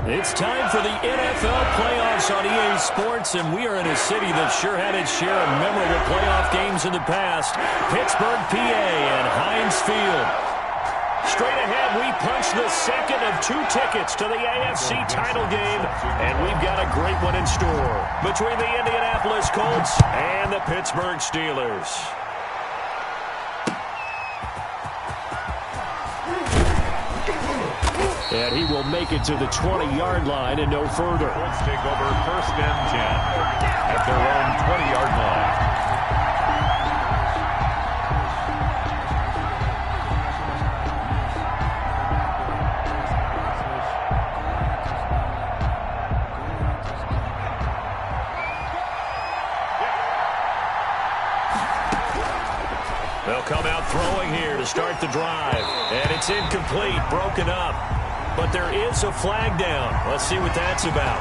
It's time for the NFL playoffs on EA Sports, and we are in a city that sure had its share of memorable playoff games in the past. Pittsburgh, PA, and Heinz Field. Straight ahead, we punch the second of 2 tickets to the AFC title game, and we've got a great one in store between the Indianapolis Colts and the Pittsburgh Steelers. And he will make it to the 20-yard line and no further. Colts take over 1st and 10 at their own 20-yard line. They'll come out throwing here to start the drive. And it's incomplete, broken up. But there is a flag down. Let's see what that's about.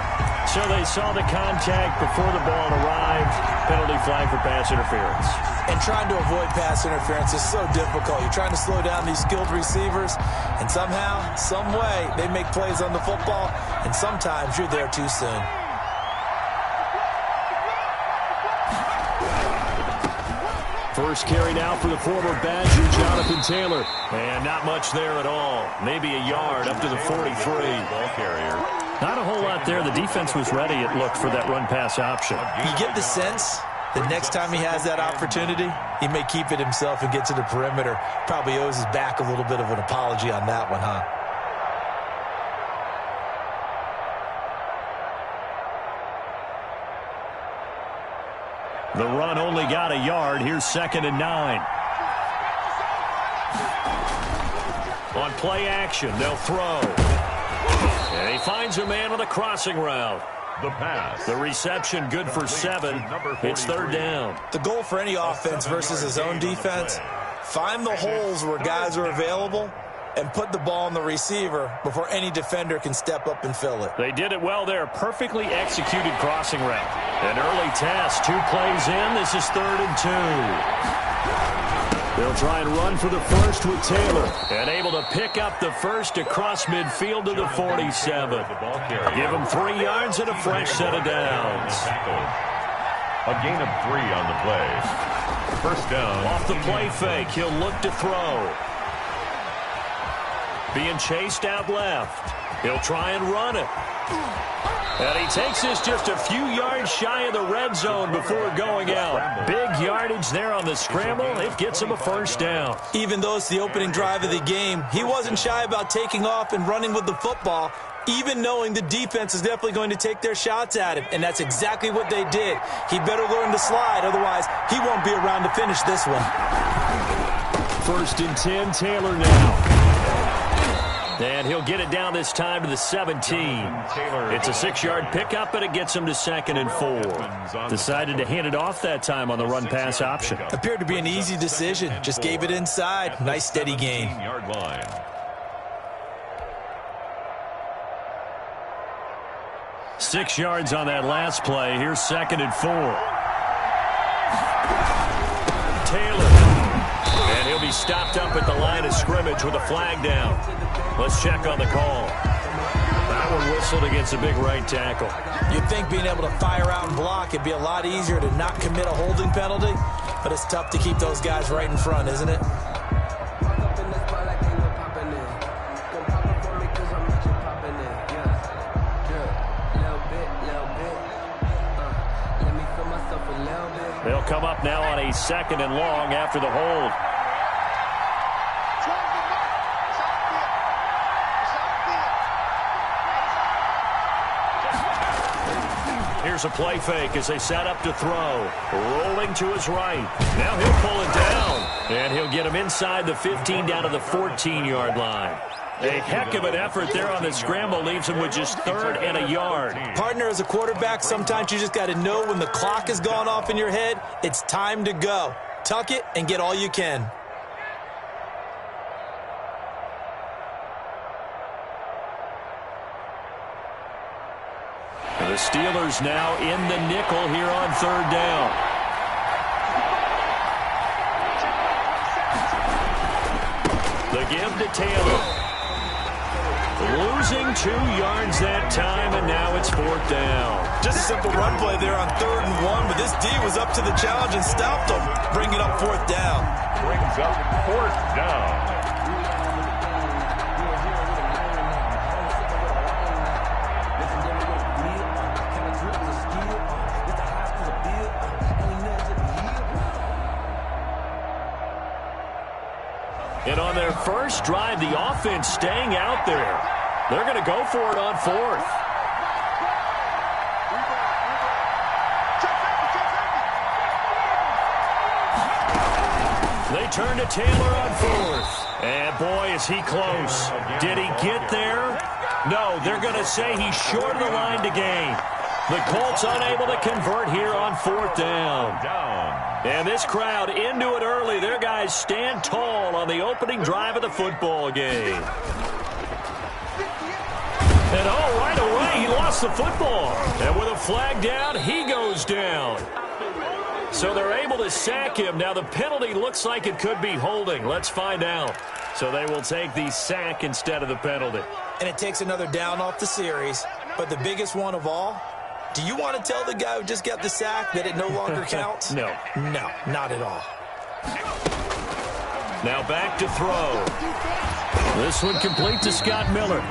So they saw the contact before the ball arrived. Penalty flag for pass interference. And trying to avoid pass interference is so difficult. You're trying to slow down these skilled receivers, and somehow, some way, they make plays on the football, and sometimes you're there too soon. First carry now for the former Badger, Jonathan Taylor. And not much there at all. Maybe a yard up to the 43. Ball carrier. Not a whole lot there. The defense was ready, it looked, for that run-pass option. You get the sense that next time he has that opportunity, he may keep it himself and get to the perimeter. Probably owes his back a little bit of an apology on that one, huh? The run only got a yard. Here's 2nd and 9. On play action, they'll throw. And he finds a man on the crossing route. The pass. The reception good for 7. It's 3rd down. The goal for any offense versus his own defense, find the holes where guys are available and put the ball on the receiver before any defender can step up and fill it. They did it well there. Perfectly executed crossing route. An early test. 2 plays in. This is 3rd and 2. They'll try and run for the first with Taylor. And able to pick up the first across midfield to the 47. Give him 3 yards and a fresh set of downs. A gain of 3 on the play. 1st down. Off the play fake, he'll look to throw. Being chased out left. He'll try and run it. And he takes this just a few yards shy of the red zone before going out. Big yardage there on the scramble. It gets him a 1st down. Even though it's the opening drive of the game, he wasn't shy about taking off and running with the football, even knowing the defense is definitely going to take their shots at him. And that's exactly what they did. He better learn to slide, otherwise he won't be around to finish this one. 1st and 10, Taylor now. And he'll get it down this time to the 17. It's a 6-yard pickup, and it gets him to 2nd and 4. Decided to hand it off that time on the run-pass option. Appeared to be an easy decision. Just gave it inside. Nice steady gain. 15-yard line. Six yards on that last play. Here's 2nd and 4. Taylor. And he'll be stopped up at the line of scrimmage with a flag down. Let's check on the call. That one whistled against a big right tackle. You'd think being able to fire out and block, it'd be a lot easier to not commit a holding penalty, but it's tough to keep those guys right in front, isn't it? They'll come up now on a 2nd and long after the hold. Here's a play fake as they set up to throw. Rolling to his right. Now he'll pull it down. And he'll get him inside the 15 down to the 14-yard line. A heck of an effort there on the scramble. Leaves him with just 3rd and a yard. Partner, as a quarterback, sometimes you just got to know when the clock has gone off in your head, it's time to go. Tuck it and get all you can. The Steelers now in the nickel here on 3rd down. The give to Taylor. Losing 2 yards that time, and now it's 4th down. Just a simple run play there on 3rd and 1, but this D was up to the challenge and stopped them. Bring it up 4th down. Brings up 4th down. And on their first drive, the offense staying out there. They're going to go for it on 4th. They turn to Taylor on 4th. And boy, is he close. Did he get there? No, they're going to say he's short of the line to gain. The Colts unable to convert here on 4th down. And this crowd into it early. Their guys stand tall on the opening drive of the football game. And oh, right away, he lost the football. And with a flag down, he goes down. So they're able to sack him. Now the penalty looks like it could be holding. Let's find out. So they will take the sack instead of the penalty. And it takes another down off the series. But the biggest one of all, do you want to tell the guy who just got the sack that it no longer counts? No. No, not at all. Now back to throw. This one complete to Scott Miller.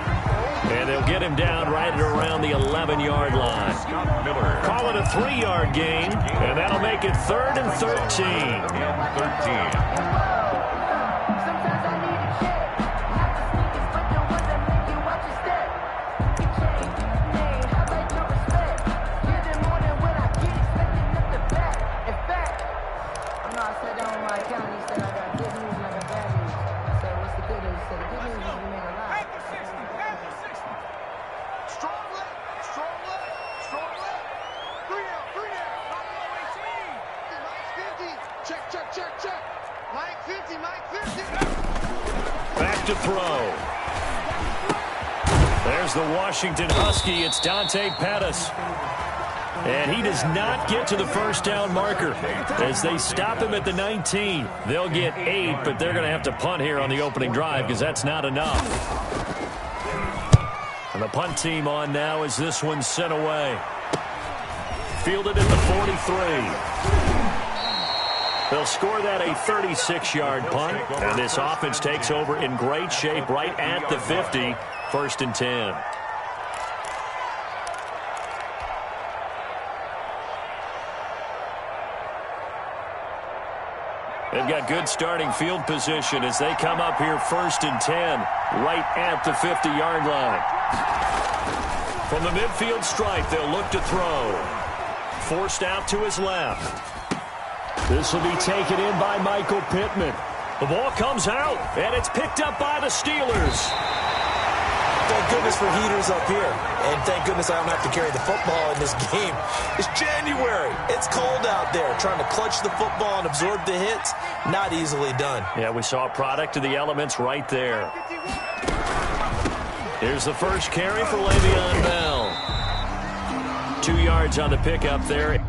And they'll get him down right at around the 11-yard line. Scott Miller. Call it a 3-yard gain, and that'll make it 3rd and 13. Back to throw. There's the Washington Husky. It's Dante Pettis. And he does not get to the first down marker as they stop him at the 19. They'll get 8, but they're going to have to punt here on the opening drive because that's not enough. And the punt team on now as this one's sent away. Fielded at the 43. They'll score that a 36-yard punt, and this offense takes over in great shape right at the 50, 1st and 10. They've got good starting field position as they come up here 1st and 10, right at the 50-yard line. From the midfield stripe, they'll look to throw. Forced out to his left. This will be taken in by Michael Pittman. The ball comes out, and it's picked up by the Steelers. Thank goodness for heaters up here. And thank goodness I don't have to carry the football in this game. It's January. It's cold out there. Trying to clutch the football and absorb the hits, not easily done. Yeah, we saw a product of the elements right there. Here's the first carry for Le'Veon Bell. 2 yards on the pickup there.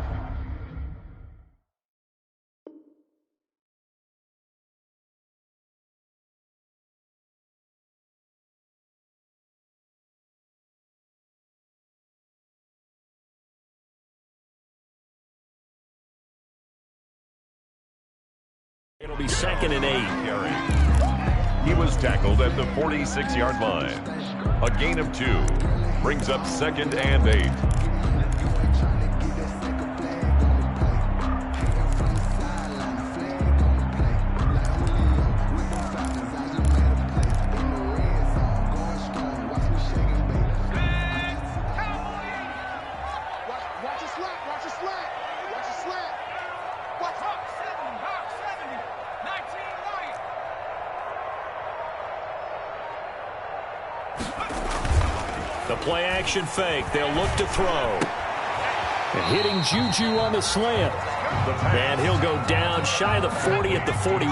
It'll be 2nd and 8. He was tackled at the 46-yard line. A gain of 2 brings up 2nd and 8. The play-action fake. They'll look to throw. And hitting Juju on the slant. And he'll go down shy of the 40 at the 41.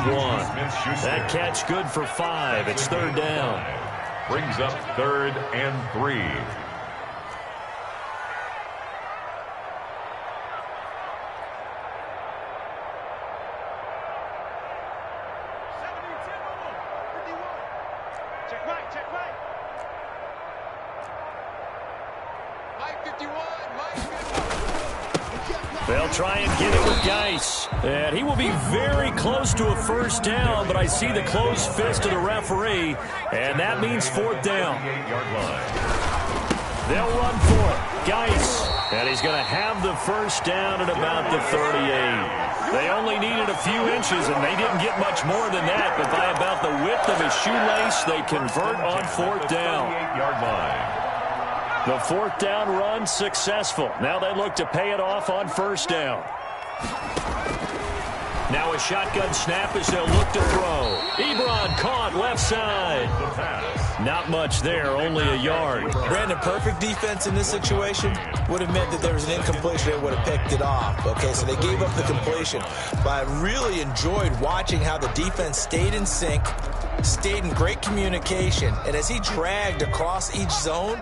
That catch good for 5. It's 3rd down. Brings up 3rd and 3. They'll try and get it with Geis. And he will be very close to a first down, but I see the closed fist of the referee, and that means fourth down. They'll run for it. Geis. And he's going to have the first down at about the 38. They only needed a few inches, and they didn't get much more than that, but by about the width of his shoelace, they convert on fourth down. The fourth down run successful. Now they look to pay it off on first down. Now a shotgun snap as they'll look to throw. Ebron caught left side. Not much there, only a yard. Brandon, perfect defense in this situation would have meant that there was an incompletion. They would have picked it off. Okay, so they gave up the completion. But I really enjoyed watching how the defense stayed in sync, stayed in great communication, and as he dragged across each zone,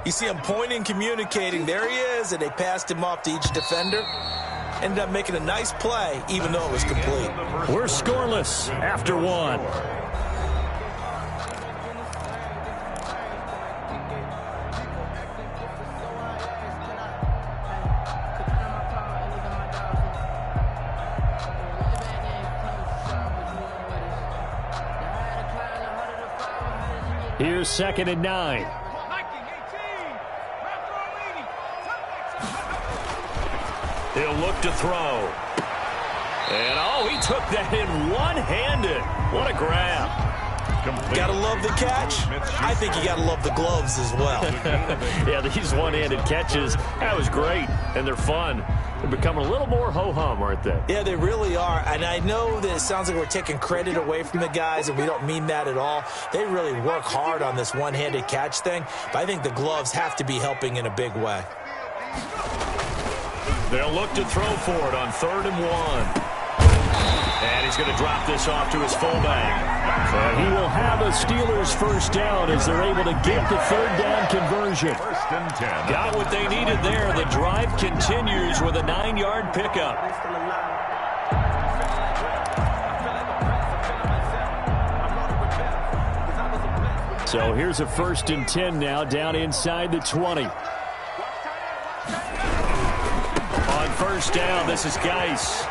you see him pointing, communicating. There he is, and they passed him off to each defender. Ended up making a nice play, even though it was complete. We're scoreless after one. Here's 2nd and 9. He'll look to throw. And, oh, he took that in one-handed. What a grab. Gotta love the catch. I think you gotta love the gloves as well. Yeah, these one-handed catches, that was great, and they're fun. They're becoming a little more ho-hum, aren't they? Yeah, they really are. And I know that it sounds like we're taking credit away from the guys, and we don't mean that at all. They really work hard on this one-handed catch thing, but I think the gloves have to be helping in a big way. They'll look to throw for it on 3rd and 1. And he's going to drop this off to his fullback. So he will have a Steelers first down as they're able to get the 3rd down conversion. First and 10. Got what they needed there. The drive continues with a 9-yard pickup. So here's a 1st and 10 now down inside the 20. On first down, this is Geis.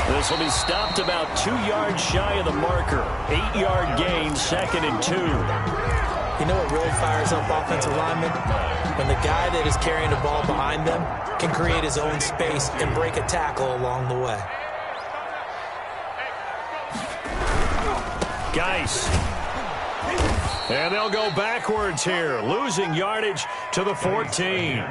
This will be stopped about 2 yards shy of the marker. 8-yard gain, 2nd and 2. You know what really fires up offensive linemen? When the guy that is carrying the ball behind them can create his own space and break a tackle along the way. Geis. And they'll go backwards here, losing yardage to the 14.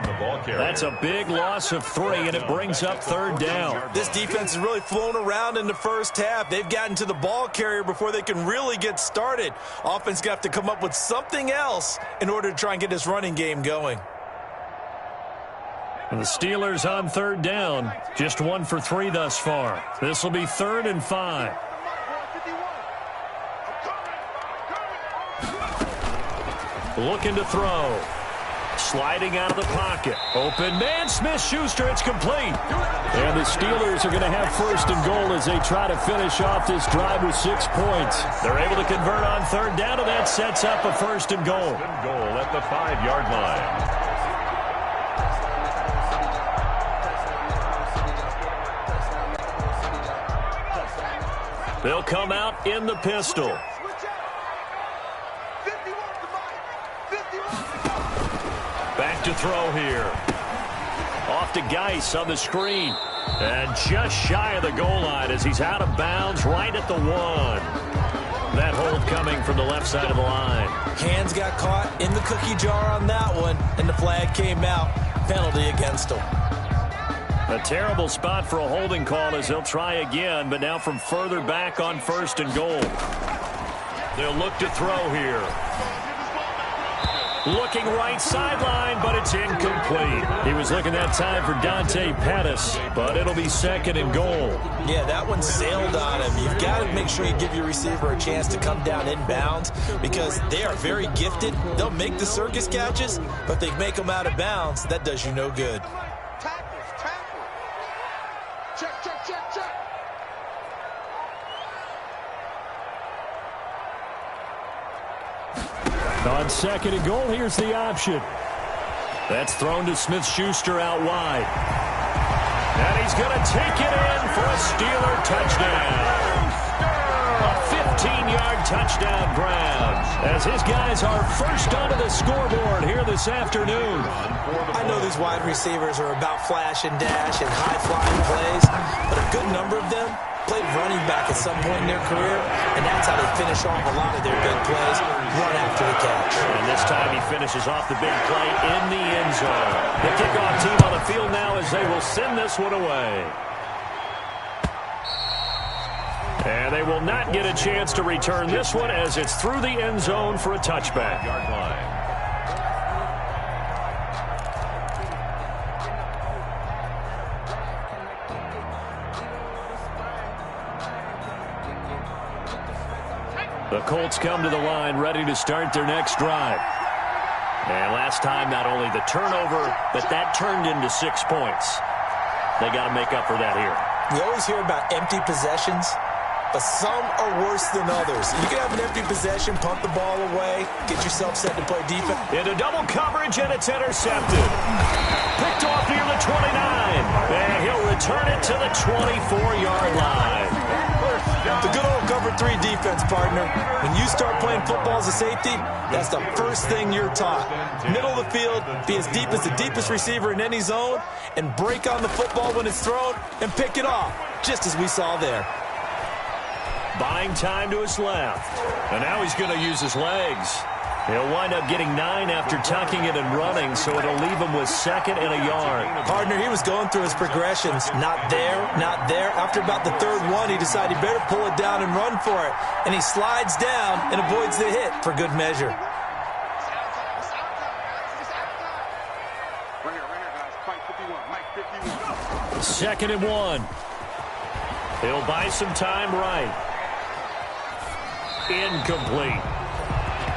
That's a big loss of 3, and it brings up 3rd down. This defense has really flown around in the first half. They've gotten to the ball carrier before they can really get started. Offense got to come up with something else in order to try and get this running game going. And the Steelers on 3rd down, just 1 for 3 thus far. This will be 3rd and 5. Looking to throw. Sliding out of the pocket. Open man, Smith-Schuster, it's complete. And the Steelers are going to have 1st and goal as they try to finish off this drive with 6 points. They're able to convert on 3rd down, and that sets up a 1st and goal. Goal at the 5-yard line. They'll come out in the pistol. Back to throw here. Off to Geis on the screen. And just shy of the goal line as he's out of bounds right at the 1. That hold coming from the left side of the line. Hands got caught in the cookie jar on that one, and the flag came out. Penalty against him. A terrible spot for a holding call as they'll try again, but now from further back on 1st and goal. They'll look to throw here. Looking right sideline, but it's incomplete. He was looking that time for Dante Pettis, but it'll be 2nd and goal. Yeah, that one sailed on him. You've got to make sure you give your receiver a chance to come down inbounds because they are very gifted. They'll make the circus catches, but they make them out of bounds. That does you no good. On 2nd and goal, here's the option. That's thrown to Smith-Schuster out wide. And he's going to take it in for a Steeler touchdown. A 15-yard touchdown grab as his guys are first onto the scoreboard here this afternoon. I know these wide receivers are about flash and dash and high-flying plays, but a good number of them played running back at some point in their career, and that's how they finish off a lot of their big plays, run after the catch. And this time he finishes off the big play in the end zone. The kickoff team on the field now as they will send this one away. And they will not get a chance to return this one as it's through the end zone for a touchback. Yard line. The Colts come to the line ready to start their next drive. And last time, not only the turnover, but that turned into 6 points. They got to make up for that here. We always hear about empty possessions, but some are worse than others. You can have an empty possession, punt the ball away, get yourself set to play defense. Into double coverage, and it's intercepted. Picked off near the 29. And he'll return it to the 24-yard line. The good old cover 3 defense, partner. When you start playing football as a safety, that's the first thing you're taught. Middle of the field, be as deep as the deepest receiver in any zone, and break on the football when it's thrown and pick it off, just as we saw there. Buying time to his left. And now he's going to use his legs. He'll wind up getting 9 after tucking it and running, so it'll leave him with 2nd and a yard. Partner, he was going through his progressions. Not there, not there. After about the 3rd one, he decided he better pull it down and run for it. And he slides down and avoids the hit for good measure. Second and 1. He'll buy some time right. Incomplete.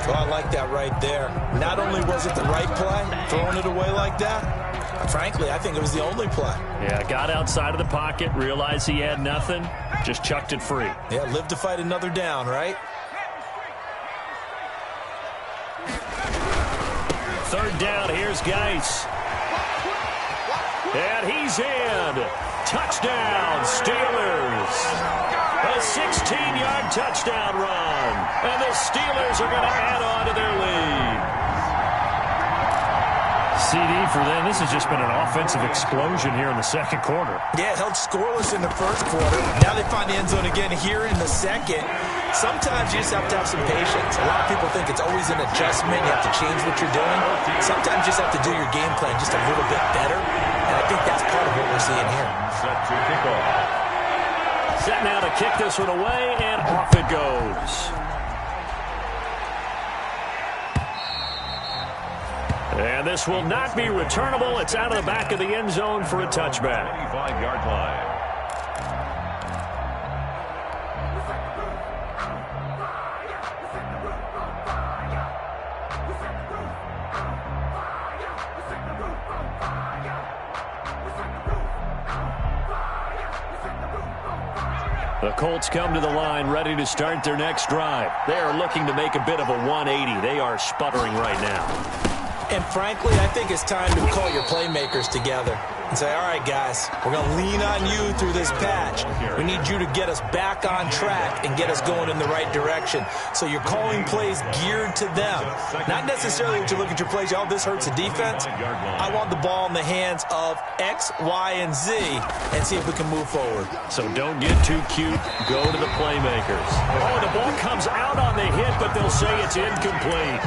Well, I like that right there. Not only was it the right play, throwing it away like that, frankly, I think it was the only play. Yeah, got outside of the pocket, realized he had nothing, just chucked it free. Yeah, live to fight another down, right? 3rd down, here's Geis. And he's in. Touchdown, Steelers. A 16-yard touchdown run. And the Steelers are going to add on to their lead. CD for them. This has just been an offensive explosion here in the 2nd quarter. Yeah, held scoreless in the 1st quarter. Now they find the end zone again here in the 2nd. Sometimes you just have to have some patience. A lot of people think it's always an adjustment. You have to change what you're doing. Sometimes you just have to do your game plan just a little bit better. And I think that's part of what we're seeing here. Set to kick off. Set now to kick this one away, and off it goes. And this will not be returnable. It's out of the back of the end zone for a touchback. 25-yard line. The Colts come to the line ready to start their next drive. They are looking to make a bit of a 180. They are sputtering right now. And frankly, I think it's time to call your playmakers together and say, all right, guys, we're going to lean on you through this patch. We need you to get us back on track and get us going in the right direction. So you're calling plays geared to them. Not necessarily that you look at your plays, oh, this hurts the defense. I want the ball in the hands of X, Y, and Z and see if we can move forward. So don't get too cute. Go to the playmakers. Oh, the ball comes out on the hit, but they'll say it's incomplete.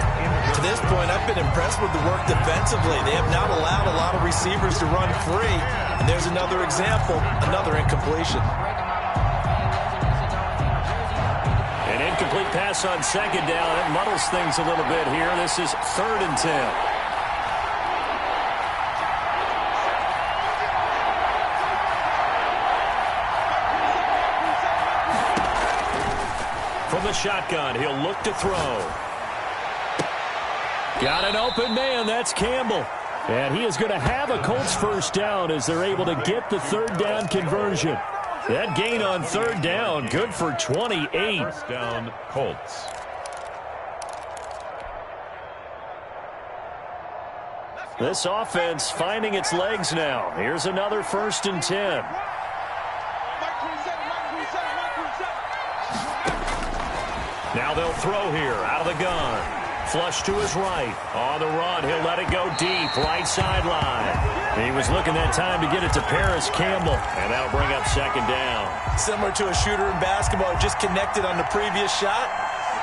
To this point, I've been impressed with the work defensively. They have not allowed a lot of receivers to run free. And there's another example, another incompletion. An incomplete pass on 2nd down. It muddles things a little bit here. This is 3rd and 10. From the shotgun, he'll look to throw. Got an open man. That's Campbell. And he is going to have a Colts 1st down as they're able to get the 3rd down conversion. That gain on 3rd down, good for 28. 1st down, Colts. This offense finding its legs now. Here's another 1st and 10. Now they'll throw here out of the gun. Flush to his right. On the run, he'll let it go deep. Right sideline. He was looking that time to get it to Paris Campbell, and that'll bring up 2nd down. Similar to a shooter in basketball, just connected on the previous shot.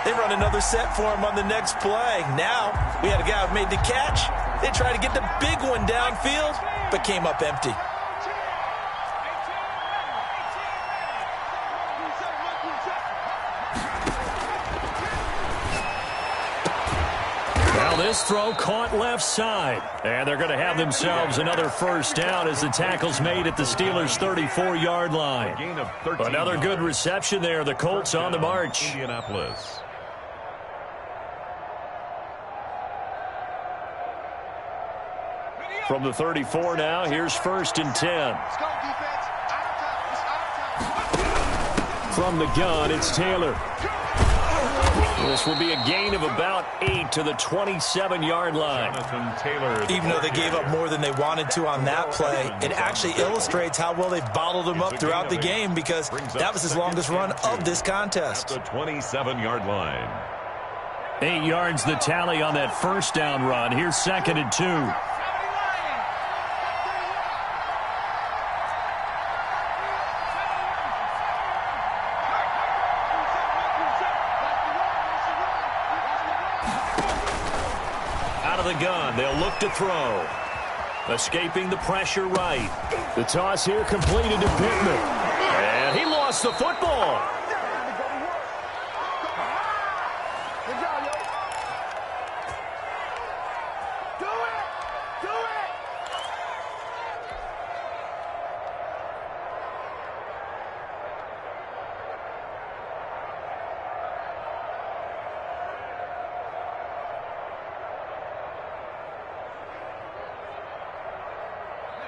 They run another set for him on the next play. Now, we had a guy who made the catch. They tried to get the big one downfield, but came up empty. Now this throw caught left side. And they're going to have themselves another 1st down as the tackle's made at the Steelers' 34-yard line. Another good reception there. The Colts on the march. Indianapolis. From the 34 now, here's 1st and 10. From the gun, it's Taylor. This will be a gain of about 8 to the 27-yard line. Even though they gave up more than they wanted to on that play, it actually illustrates how well they bottled him up throughout the game because that was his longest run of this contest. The 27-yard line. 8 yards the tally on that 1st down run. Here's 2nd and 2. The gun. They'll look to throw. Escaping the pressure right. The toss here completed to Pittman. And he lost the football.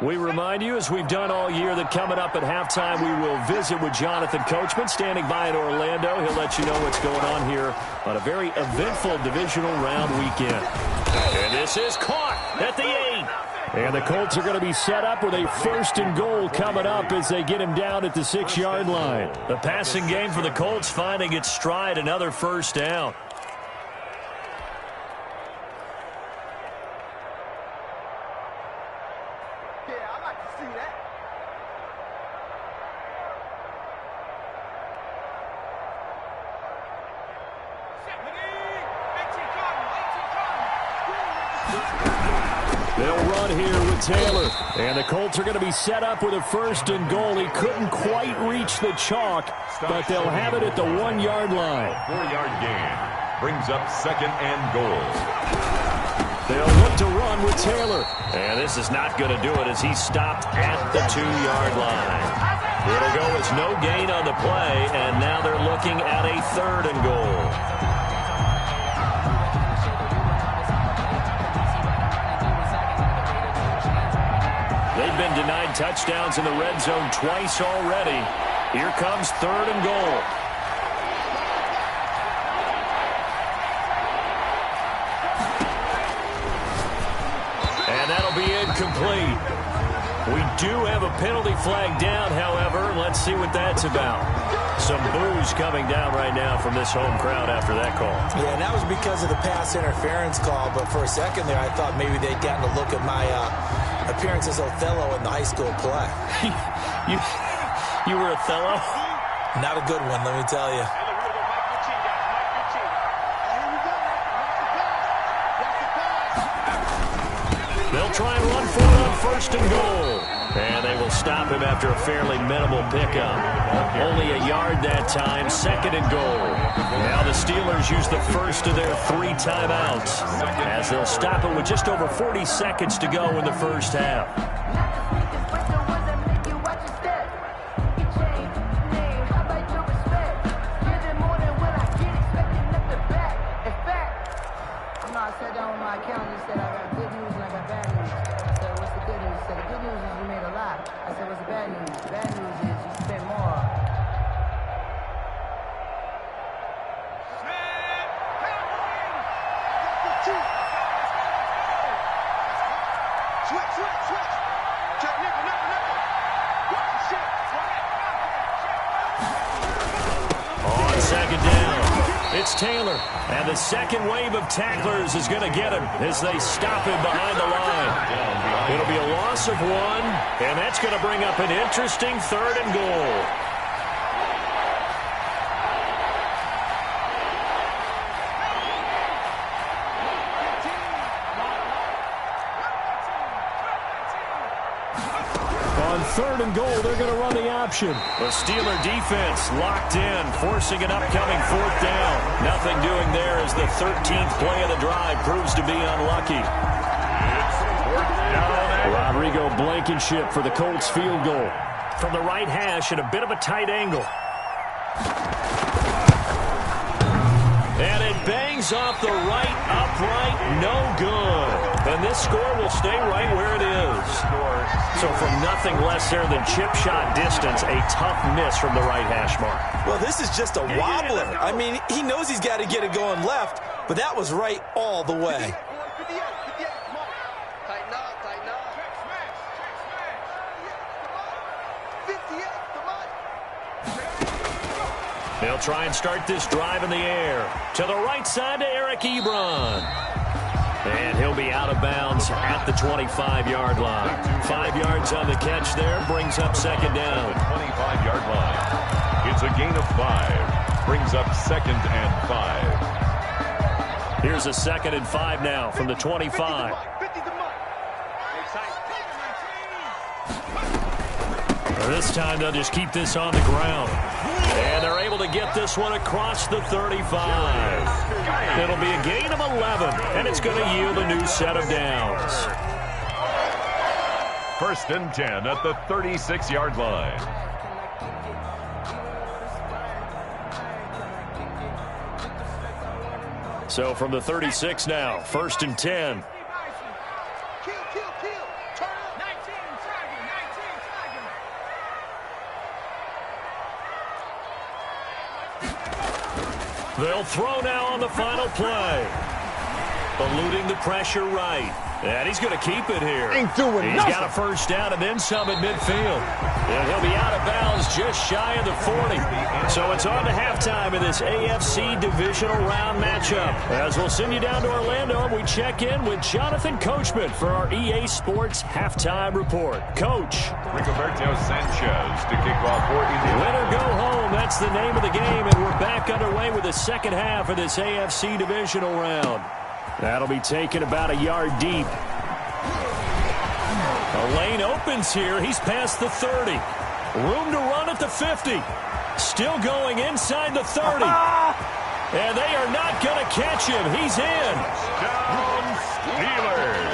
We remind you, as we've done all year, that coming up at halftime, we will visit with Jonathan Coachman, standing by in Orlando. He'll let you know what's going on here on a very eventful divisional round weekend. And this is caught at the 8. And the Colts are going to be set up with a 1st and goal coming up as they get him down at the 6-yard line. The passing game for the Colts finding its stride, another 1st down. They'll run here with Taylor. And the Colts are going to be set up with a 1st and goal. He couldn't quite reach the chalk, but they'll have it at the 1-yard line. 4-yard gain brings up 2nd and goal. They'll look to run with Taylor. And this is not going to do it as he's stopped at the 2-yard line. It'll go as no gain on the play, and now they're looking at a 3rd and goal. They've been denied touchdowns in the red zone twice already. Here comes 3rd and goal. And that'll be incomplete. We do have a penalty flag down, however. Let's see what that's about. Some boos coming down right now from this home crowd after that call. Yeah, and that was because of the pass interference call, but for a second there I thought maybe they'd gotten a look at my appearance as Othello in the high school play. You were Othello? Not a good one, let me tell you. They'll try and run for it on 1st and goal. And they will stop him after a fairly minimal pickup. Only a yard that time, 2nd and goal. Now the Steelers use the first of their 3 timeouts as they'll stop it with just over 40 seconds to go in the first half. It's Taylor. And the second wave of tacklers is going to get him as they stop him behind the line. It'll be a loss of 1, and that's going to bring up an interesting 3rd and goal. On 3rd and goal, they're going to run the option. The Steeler defense locked in, forcing an upcoming 4th down. Nothing doing there as the 13th play of the drive proves to be unlucky. Rodrigo Blankenship for the Colts field goal. From the right hash at a bit of a tight angle. And it bangs off the right upright, no good. And this score will stay right where it is. So from nothing less there than chip shot distance, a tough miss from the right hash mark. Well, this is just a wobbler. I mean, he knows he's got to get it going left, but that was right all the way. They'll try and start this drive in the air. To the right side to Eric Ebron. And he'll be out of bounds at the 25-yard line. 5 yards on the catch there, brings up 2nd down. 25-yard line. It's a gain of 5. Brings up 2nd and 5. Here's a 2nd and 5 now from the 25. This time they'll just keep this on the ground. And they're able to get this one across the 35. It'll be a gain of 11, and it's going to yield a new set of downs. 1st and 10 at the 36-yard line. So from the 36 now, 1st and 10. They'll throw now on the final play. Eluding the pressure right. And he's going to keep it here. Ain't doing He's nothing. got a 1st down and then some at midfield. And he'll be out of bounds just shy of the 40. So it's on to halftime in this AFC divisional round matchup. As we'll send you down to Orlando, we check in with Jonathan Coachman for our EA Sports halftime report. Coach. Rigoberto Sanchez to kick off for Indianapolis. Win or go home, that's the name of the game, and we're back underway with the second half of this AFC divisional round. That'll be taken about a yard deep. A lane opens here. He's past the 30. Room to run at the 50. Still going inside the 30. And they are not going to catch him. He's in. Down Steelers.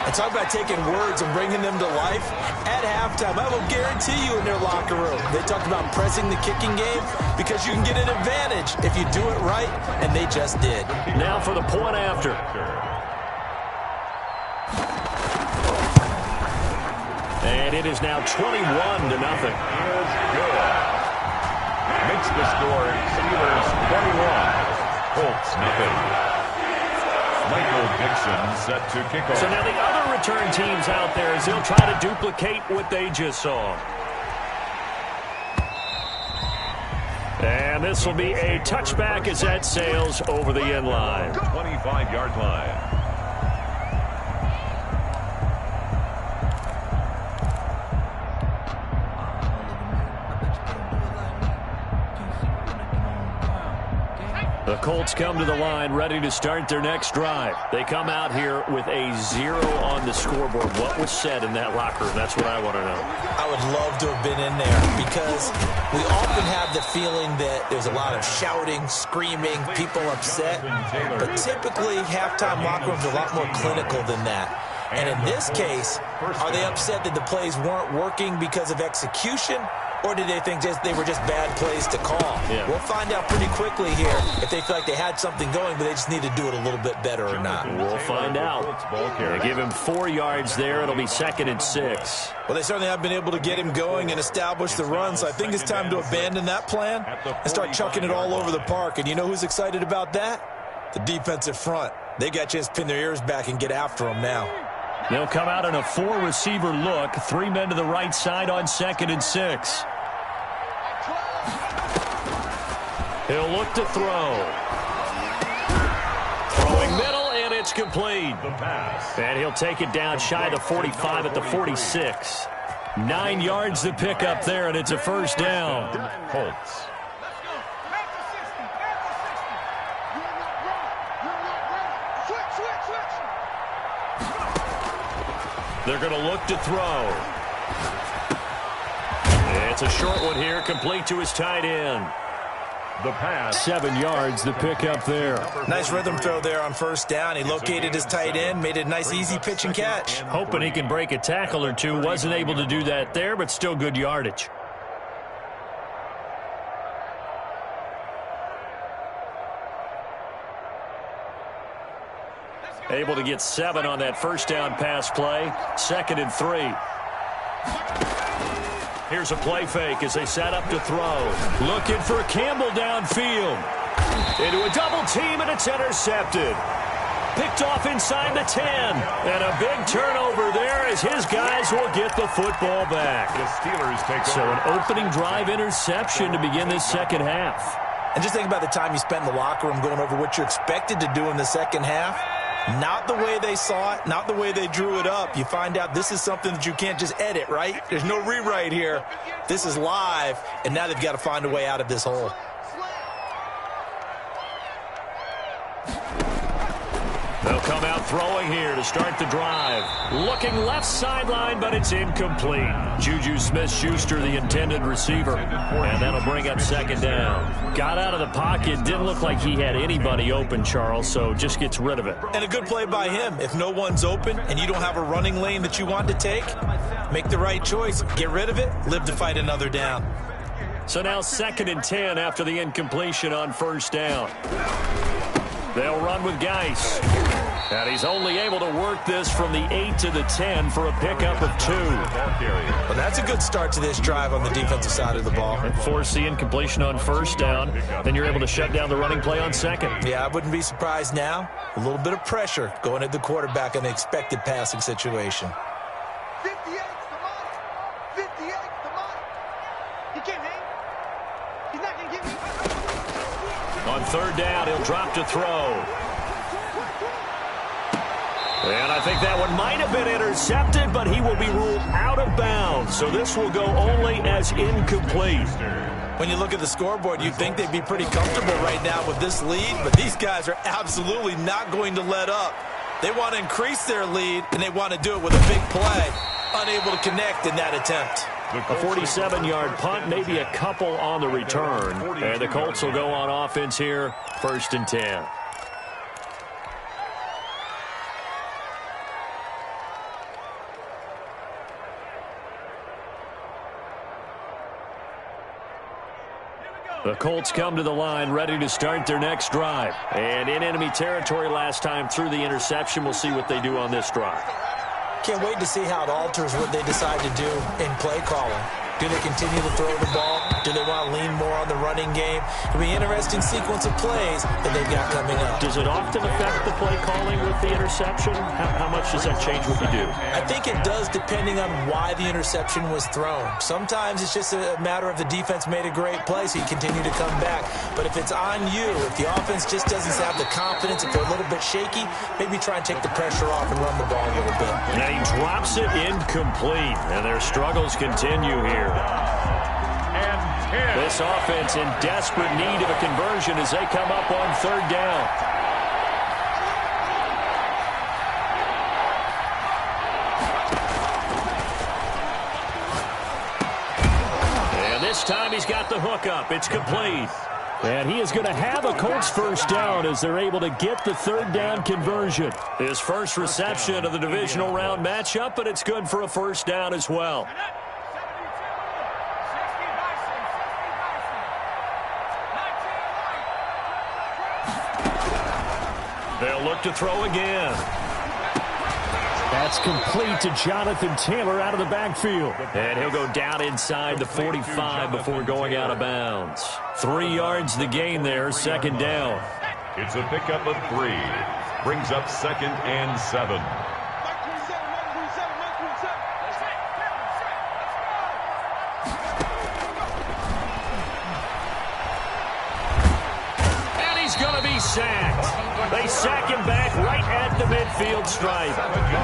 And talk about taking words and bringing them to life. At halftime, I will guarantee you in their locker room, they talked about pressing the kicking game because you can get an advantage if you do it right, and they just did. Now for the point after. And it is now 21-0. Is good. Makes the score Steelers 21. Colts nothing. Michael Dixon set to kick off. So now the other return teams out there as they'll try to duplicate what they just saw. And this will be a touchback as that sails over the end line. 25-yard line. The Colts come to the line ready to start their next drive. They come out here with a 0 on the scoreboard. What was said in that locker room? That's what I want to know. I would love to have been in there because we often have the feeling that there's a lot of shouting, screaming, people upset. But typically, halftime locker rooms are a lot more clinical than that. And in this case, are they upset that the plays weren't working because of execution? Or did they think they were just bad plays to call? Yeah. We'll find out pretty quickly here if they feel like they had something going, but they just need to do it a little bit better or not. We'll find out. They give him 4 yards there. It'll be 2nd and 6. Well, they certainly have been able to get him going and establish the run, so I think it's time to abandon that plan and start chucking it all over the park. And you know who's excited about that? The defensive front. They got a chance to pin their ears back and get after him now. They'll come out in a 4-receiver look. 3 men to the right side on 2nd and 6. He'll look to throw. Throwing middle, and it's complete. The pass. And he'll take it down shy of the 45 at the 46. 9 yards to pick up there, and it's a first down. Colts. They're going to look to throw. It's a short one here, complete to his tight end. The pass. 7 yards to pick up there. Nice rhythm throw there on first down. He located his tight end, made it a nice, easy pitch and catch. Hoping he can break a tackle or two. Wasn't able to do that there, but still good yardage. Able to get 7 on that first down pass play. 2nd and 3. Here's a play fake as they set up to throw. Looking for Campbell downfield. Into a double team, and it's intercepted. Picked off inside the 10. And a big turnover there as his guys will get the football back. The Steelers take So over. an opening drive interception to begin this second half. And just think about the time you spent in the locker room going over what you're expected to do in the second half. Not the way they saw it, not the way they drew it up. You find out this is something that you can't just edit, right? There's no rewrite here. This is live, and now they've got to find a way out of this hole. They'll come out throwing here to start the drive. Looking left sideline, but it's incomplete. Juju Smith-Schuster, the intended receiver. And that'll bring up second down. Got out of the pocket. Didn't look like he had anybody open, Charles, so just gets rid of it. And a good play by him. If no one's open and you don't have a running lane that you want to take, make the right choice. Get rid of it. Live to fight another down. So now 2nd and 10 after the incompletion on first down. They'll run with Geis. And he's only able to work this from the 8 to the 10 for a pickup of 2. Well, that's a good start to this drive on the defensive side of the ball. And force the incompletion on first down. Then you're able to shut down the running play on second. Yeah, I wouldn't be surprised now. A little bit of pressure going at the quarterback in the expected passing situation. 58's the money. 58's the money. He can't hang. He's not going to give me. On third down, he'll drop to throw. And I think that one might have been intercepted, but he will be ruled out of bounds. So this will go only as incomplete. When you look at the scoreboard, you'd think they'd be pretty comfortable right now with this lead, but these guys are absolutely not going to let up. They want to increase their lead, and they want to do it with a big play. Unable to connect in that attempt. A 47-yard punt, maybe a couple on the return. And the Colts will go on offense here, 1st and 10. The Colts come to the line ready to start their next drive. And in enemy territory last time through the interception. We'll see what they do on this drive. Can't wait to see how it alters what they decide to do in play calling. Do they continue to throw the ball? Do they want to lean more on the running game? It'll be an interesting sequence of plays that they've got coming up. Does it often affect the play calling with the interception? How much does that change what you do? I think it does depending on why the interception was thrown. Sometimes it's just a matter of the defense made a great play, so you continue to come back. But if it's on you, if the offense just doesn't have the confidence, if they're a little bit shaky, maybe try and take the pressure off and run the ball a little bit. And he drops it incomplete. And their struggles continue here. And 10. This offense in desperate need of a conversion as they come up on third down. And this time he's got the hookup. It's complete. And he is going to have a Colts first down as they're able to get the third down conversion. His first reception of the divisional round matchup, but it's good for a first down as well. They'll look to throw again. That's complete to Jonathan Taylor out of the backfield. And he'll go down inside the 45 before going out of bounds. 3 yards the gain there, second down. It's a pickup of 3. Brings up 2nd and 7. he's going to be sacked. They sack him back right at the midfield stripe.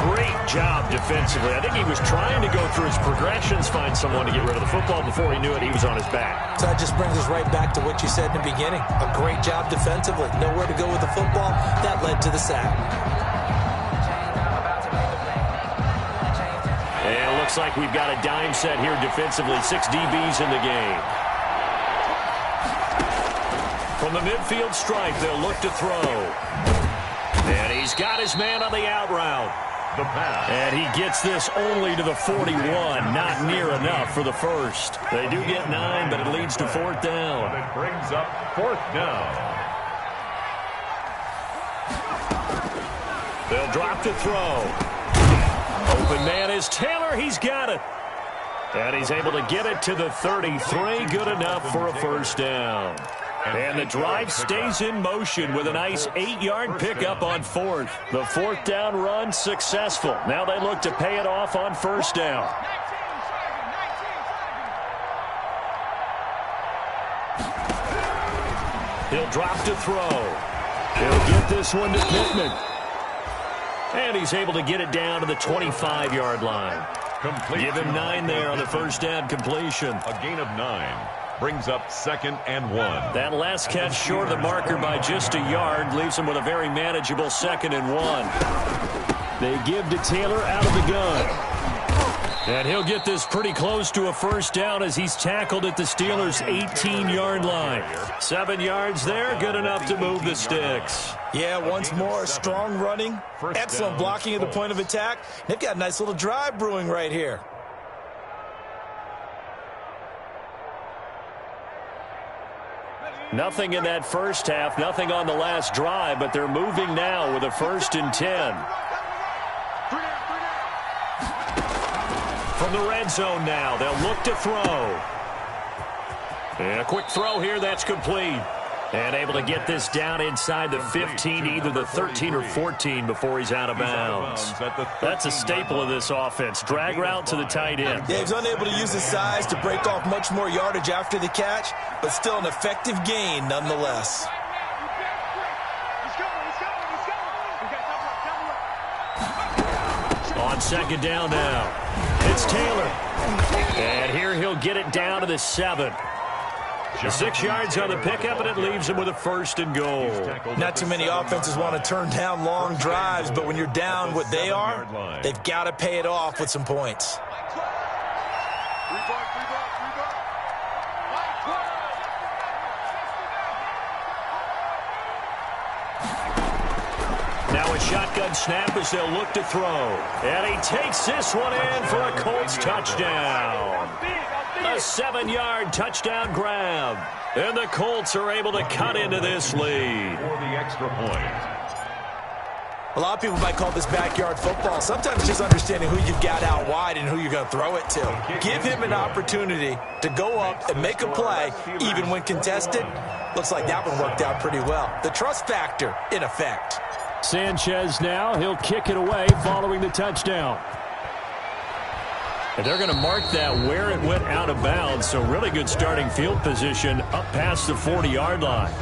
Great job defensively. I think he was trying to go through his progressions, find someone to get rid of the football. Before he knew it, he was on his back. So that just brings us right back to what you said in the beginning. A great job defensively. Nowhere to go with the football. That led to the sack. And it looks like we've got a dime set here defensively. 6 DBs in the game. From the midfield stripe, they'll look to throw. And he's got his man on the out route. The pass. And he gets this only to the 41. Not near enough for the first. They do get 9, but it leads to 4th down. And it brings up 4th down. They'll drop to throw. Open man is Taylor. He's got it. And he's able to get it to the 33. Good enough for a first down. And the drive stays in motion with a nice 8-yard pickup on 4th. The 4th down run successful. Now they look to pay it off on first down. He'll drop to throw. He'll get this one to Pittman. And he's able to get it down to the 25-yard line. Give him 9 there on the first down completion. A gain of 9. Brings up 2nd and 1. That last catch short of the marker by just a yard leaves him with a very manageable 2nd and 1. They give to Taylor out of the gun. And he'll get this pretty close to a first down as he's tackled at the Steelers' 18-yard line. 7 yards there, good enough to move the sticks. Yeah, once more, strong running, excellent blocking at the point of attack. They've got a nice little drive brewing right here. Nothing in that first half, nothing on the last drive, but they're moving now with a 1st and 10. From the red zone now, they'll look to throw. And a quick throw here, that's complete. And able to get this down inside the 15, either the 13 or 14 before he's out of bounds. That's a staple of this offense. Drag route to the tight end. Yeah, he's unable to use his size to break off much more yardage after the catch, but still an effective gain nonetheless. On 2nd down now, it's Taylor. And here he'll get it down to the 7. The 6 yards on the pickup, and it leaves him with a 1st and goal. Not too many offenses want to turn down long drives, but when you're down what they are, they've got to pay it off with some points. Now a shotgun snap as they'll look to throw. And he takes this one in for a Colts touchdown. A 7-yard touchdown grab. And the Colts are able to cut into this lead. For the extra point. A lot of people might call this backyard football. Sometimes just understanding who you've got out wide and who you're going to throw it to. Give him an opportunity to go up and make a play, even when contested. Looks like that one worked out pretty well. The trust factor in effect. Sanchez now, he'll kick it away following the touchdown. And they're going to mark that where it went out of bounds, so really good starting field position up past the 40-yard line.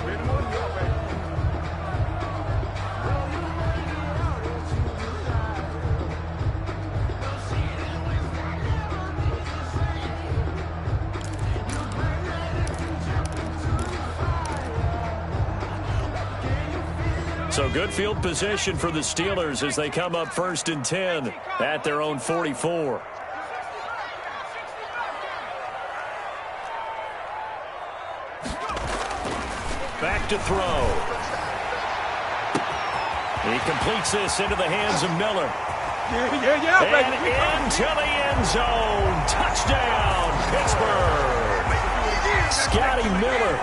So good field position for the Steelers as they come up 1st and 10 at their own 44. Back to throw. He completes this into the hands of Miller. And into the end zone. Touchdown, Pittsburgh. Scotty Miller,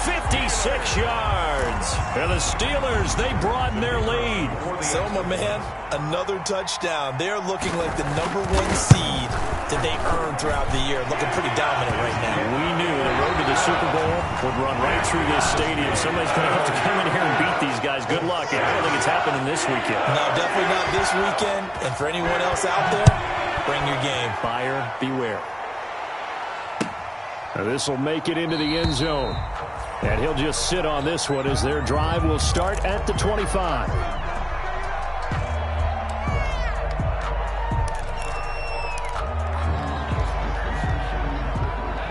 56 yards. And the Steelers, they broaden their lead. Selma, man, another touchdown. They're looking like the #1 seed that they earned throughout the year. Looking pretty dominant right now. We knew the road to the Super Bowl would run right through this stadium. Somebody's going to have to come in here and beat these guys. Good luck. I don't think it's happening this weekend. No, definitely not this weekend. And for anyone else out there, bring your game. Buyer beware. Now this will make it into the end zone. And he'll just sit on this one as their drive will start at the 25.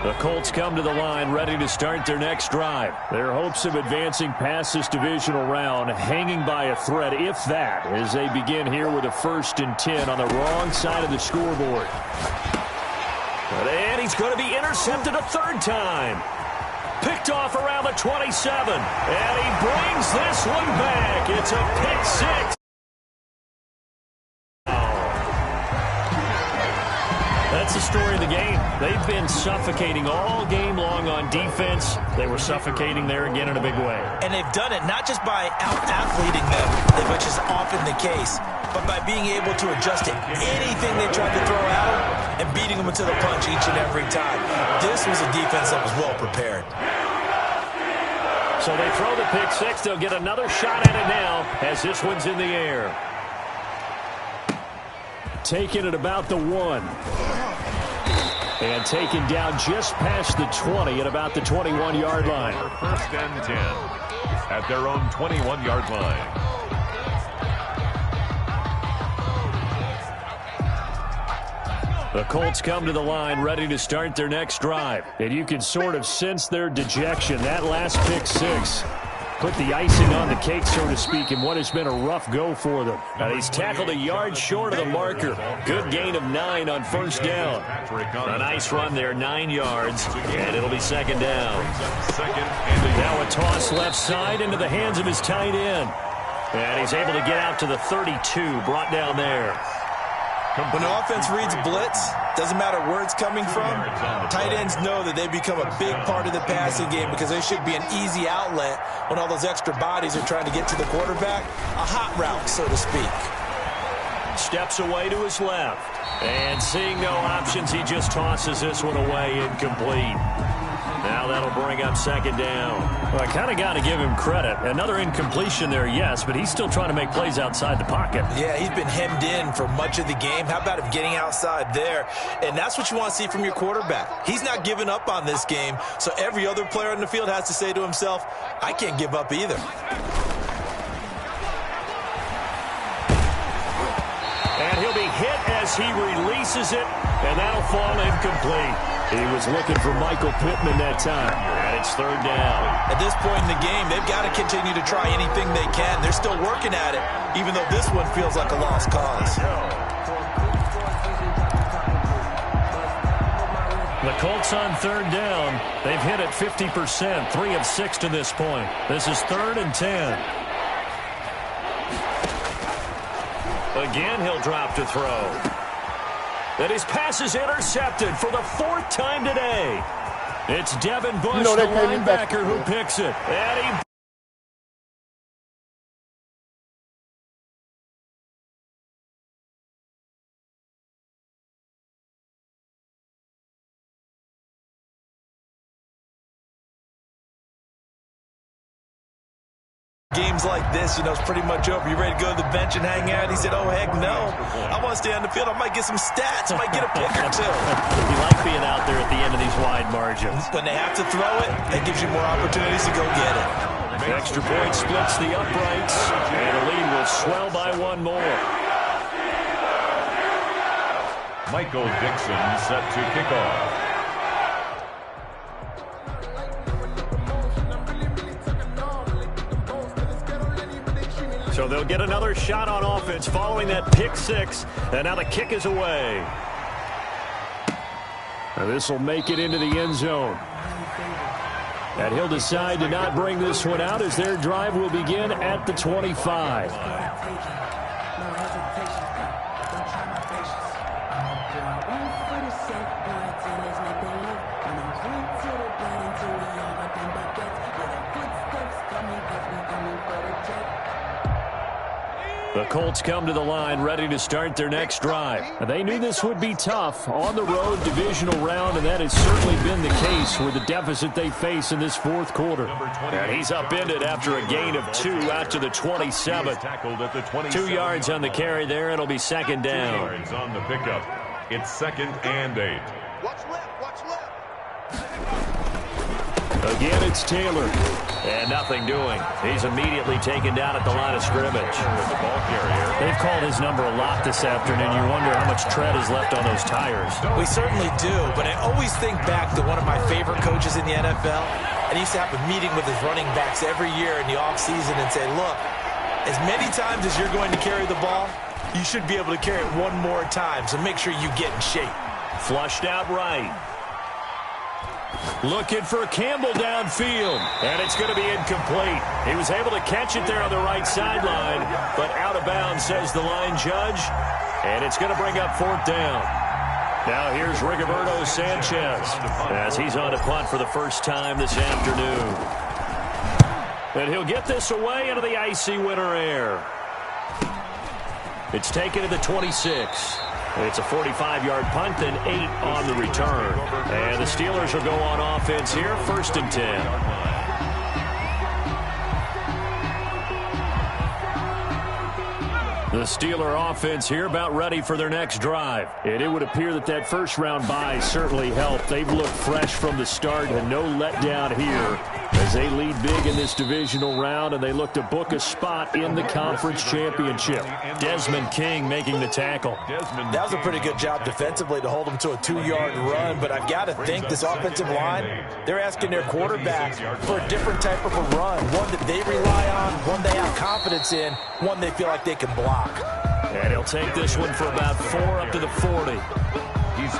The Colts come to the line ready to start their next drive. Their hopes of advancing past this divisional round hanging by a thread, if that, as they begin here with a 1st and 10 on the wrong side of the scoreboard. And he's going to be intercepted a 3rd time. Picked off around the 27. And he brings this one back. It's a pick 6. That's the story of the game. They've been suffocating all game long on defense. They were suffocating there again in a big way. And they've done it not just by out-athleting them, which is often the case, but by being able to adjust to anything they tried to throw at them and beating them into the punch each and every time. This was a defense that was well prepared. So they throw the pick 6. They'll get another shot at it now as this one's in the air. Taken at about the 1. And taken down just past the 20 at about the 21-yard line. 1st and 10 at their own 21-yard line. The Colts come to the line ready to start their next drive. And you can sort of sense their dejection. That last pick 6 put the icing on the cake, so to speak, in what has been a rough go for them. And he's tackled a yard short of the marker. Good gain of 9 on 1st down. A nice run there, 9 yards, and it'll be 2nd down. Now a toss left side into the hands of his tight end. And he's able to get out to the 32, brought down there. When the offense reads blitz, doesn't matter where it's coming from, tight ends know that they become a big part of the passing game because they should be an easy outlet when all those extra bodies are trying to get to the quarterback. A hot route, so to speak. Steps away to his left. And seeing no options, he just tosses this one away, incomplete. Now that'll bring up 2nd down. Well, I kind of got to give him credit. Another incompletion there, yes, but he's still trying to make plays outside the pocket. Yeah, he's been hemmed in for much of the game. How about him getting outside there? And that's what you want to see from your quarterback. He's not giving up on this game, so every other player in the field has to say to himself, I can't give up either. And he'll be hit as he releases it, and that'll fall incomplete. He was looking for Michael Pittman that time, and it's 3rd down. At this point in the game, they've got to continue to try anything they can. They're still working at it, even though this one feels like a lost cause. The Colts on 3rd down. They've hit it 50%, 3 of 6 to this point. This is 3rd and 10. Again, he'll drop to throw. And his pass is intercepted for the 4th time today. It's Devin Bush, the linebacker, who picks it. And he games like this, it's pretty much over. You ready to go to the bench and hang out? He said, oh, heck no. I want to stay on the field. I might get some stats. I might get a pick or 2. You like being out there at the end of these wide margins. When they have to throw it, that gives you more opportunities to go get it. Extra point splits the uprights, and the lead will swell by 1 more. Michael Dixon set to kick off. So they'll get another shot on offense following that pick 6, and now the kick is away. This will make it into the end zone. And he'll decide to not bring this one out as their drive will begin at the 25. The Colts come to the line ready to start their next drive. They knew this would be tough on the road divisional round, and that has certainly been the case with the deficit they face in this 4th quarter. And he's upended after a gain of 2 out to the 27. 2 yards on the carry there. It'll be 2nd down. 2 yards on the pickup. It's 2nd and 8. Watch left, watch left. Again, it's Taylor. And nothing doing. He's immediately taken down at the line of scrimmage. With the ball carrier. They've called his number a lot this afternoon. You wonder how much tread is left on those tires. We certainly do, but I always think back to one of my favorite coaches in the NFL. And he used to have a meeting with his running backs every year in the offseason and say, look, as many times as you're going to carry the ball, you should be able to carry it one more time, so make sure you get in shape. Flushed out right. Looking for Campbell downfield, and it's going to be incomplete. He was able to catch it there on the right sideline, but out of bounds, says the line judge, and it's going to bring up 4th down. Now here's Rigoberto Sanchez as he's on to punt for the first time this afternoon. And he'll get this away into the icy winter air. It's taken to the 26. It's a 45-yard punt and 8 on the return. And the Steelers will go on offense here, 1st and 10. The Steeler offense here about ready for their next drive. And it would appear that that first-round bye certainly helped. They've looked fresh from the start and no letdown here as they lead big in this divisional round, and they look to book a spot in the conference championship. Desmond King making the tackle. That was a pretty good job defensively to hold them to a 2-yard run, but I've got to think this offensive line, they're asking their quarterback for a different type of a run, one that they rely on, one they have confidence in, one they feel like they can block. And he'll take this one for about 4 up to the 40.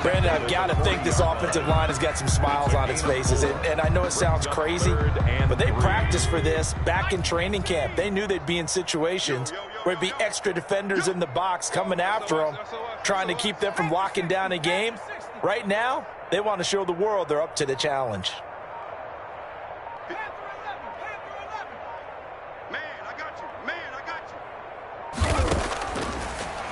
Brandon, I've got to think this offensive line has got some smiles on its faces. And I know it sounds crazy, but they practiced for this back in training camp. They knew they'd be in situations where there'd be extra defenders in the box coming after them, trying to keep them from locking down a game. Right now, they want to show the world they're up to the challenge.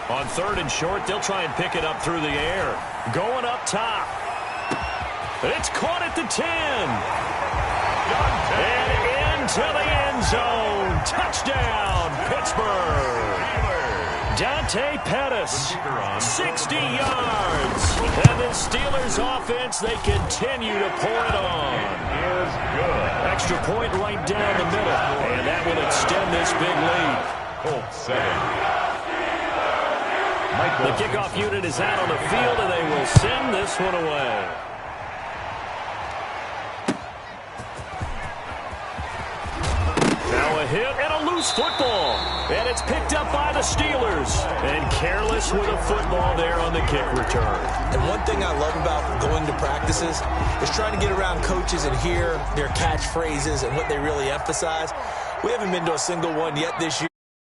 On 3rd and short, they'll try and pick it up through the air. Going up top. It's caught at the 10. And into the end zone. Touchdown, Pittsburgh. Dante Pettis, 60 yards. And the Steelers offense, they continue to pour it on. Is good. Extra point right down the middle. And that will extend this big lead. Colts setting. The kickoff unit is out on the field, and they will send this one away. Now a hit and a loose football. And it's picked up by the Steelers. And careless with a football there on the kick return. And one thing I love about going to practices is trying to get around coaches and hear their catchphrases and what they really emphasize. We haven't been to a single one yet this year.